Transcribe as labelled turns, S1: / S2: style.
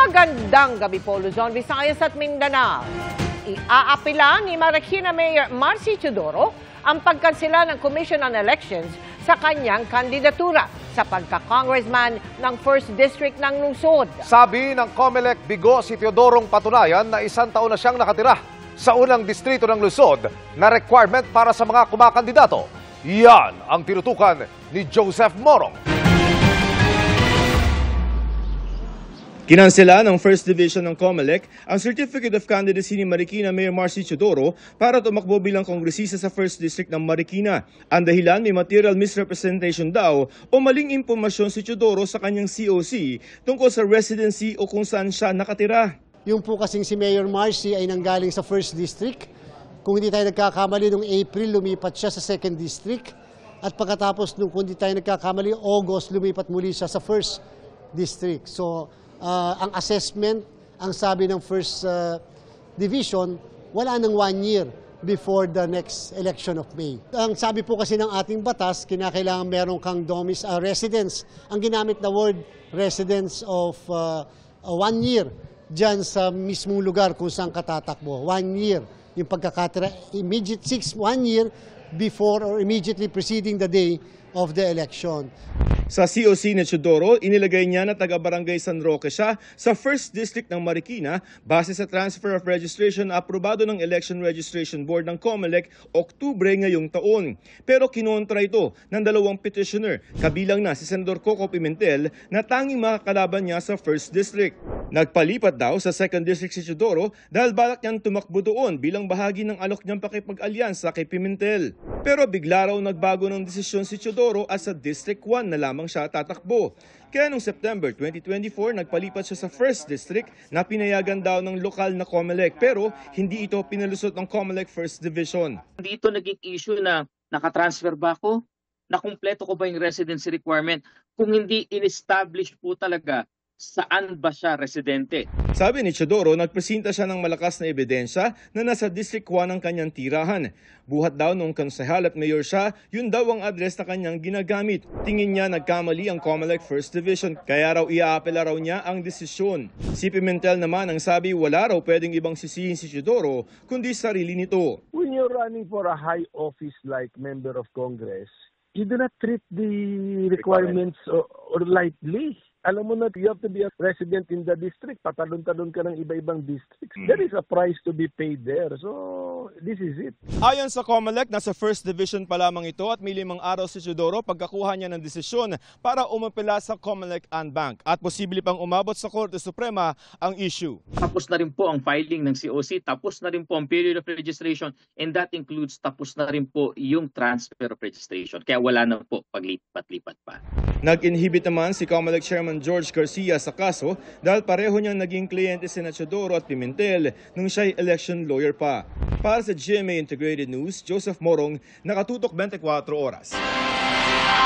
S1: Magandang gabi po, Luzon, Visayas at Mindanao. Iaapila ni Marikina Mayor Marcy Teodoro ang pagkansela ng Commission on Elections sa kanyang kandidatura sa pagka-congressman ng 1st District ng lungsod.
S2: Sabi ng COMELEC Bigo si Teodorong patunayan na 1 taon na siyang nakatira sa unang distrito ng lungsod na requirement para sa mga kumakandidato. Yan ang tinutukan ni Joseph Morong.
S3: Kinansela ng 1st Division ng COMELEC ang Certificate of Candidacy ni Marikina Mayor Marcy Teodoro para tumakbo bilang kongresista sa 1st District ng Marikina. Ang dahilan, may material misrepresentation daw o maling impormasyon si Teodoro sa kanyang COC tungkol sa residency o kung saan siya nakatira.
S4: Yung po kasing si Mayor Marcy ay nanggaling sa 1st District. Kung hindi tayo nagkakamali, noong April lumipat siya sa 2nd District. At pagkatapos, kung hindi tayo nagkakamali, August lumipat muli siya sa 1st District. So, ang assessment, ang sabi ng 1st Division, wala nang 1 year before the next election of May. Ang sabi po kasi ng ating batas, kinakailangan meron kang residence. Ang ginamit na word, residence of 1 year dyan sa mismong lugar kung saan katatakbo. 1 year. Yung pagkakatira, 1 year before or immediately preceding the day of the election.
S3: Sa COC ni Teodoro, inilagay niya na taga-barangay San Roque siya sa 1st District ng Marikina base sa transfer of registration na aprobado ng Election Registration Board ng COMELEC Oktubre ngayong taon. Pero kinontra ito ng 2 petitioner, kabilang na si Senador Coco Pimentel na tanging makakalaban niya sa 1st District. Nagpalipat daw sa 2nd District si Teodoro dahil balak niyang tumakbo doon bilang bahagi ng alok niyang pakipag-alyansa kay Pimentel. Pero bigla raw nagbago ng desisyon si Teodoro at sa District 1 na lamang siya tatakbo. Kaya noong September 2024, nagpalipat siya sa 1st District na pinayagan daw ng lokal na COMELEC pero hindi ito pinalusot ng COMELEC 1st Division.
S5: Dito naging issue na nakatransfer ba ako? Nakumpleto ko ba yung residency requirement? Kung hindi in-establish po talaga, saan ba siya residente?
S3: Sabi ni Teodoro, nagpresenta siya ng malakas na ebidensya na nasa District 1 ang kanyang tirahan. Buhat daw nung konsehal at mayor siya, yun daw ang address na kanyang ginagamit. Tingin niya nagkamali ang COMELEC 1st Division, kaya raw iaapela raw niya ang desisyon. Si Pimentel naman ang sabi wala raw pwedeng ibang sisihin si Teodoro, kundi sarili nito.
S6: When you're running for a high office like member of Congress, you do not treat the requirements or lightly. Alam mo na, you have to be a resident in the district. Patalon-talon ka ng iba-ibang districts. There is a price to be paid there. So, this is it.
S3: Ayon sa COMELEC, nasa 1st Division pa lamang ito at may 5 araw si Teodoro pagkakuha niya ng desisyon para umapela sa COMELEC Bank at posible pang umabot sa Korte Suprema ang issue.
S5: Tapos na rin po ang filing ng COC, tapos na rin po ang period of registration, and that includes tapos na rin po yung transfer of registration. Kaya wala na po paglipat-lipat pa.
S3: Nag-inhibit naman si COMELEC Chairman George Garcia sa kaso dahil pareho niyang naging kliyente sina Teodoro at Pimentel nung siya'y election lawyer pa. Para sa GMA Integrated News, Joseph Morong, nakatutok 24 oras.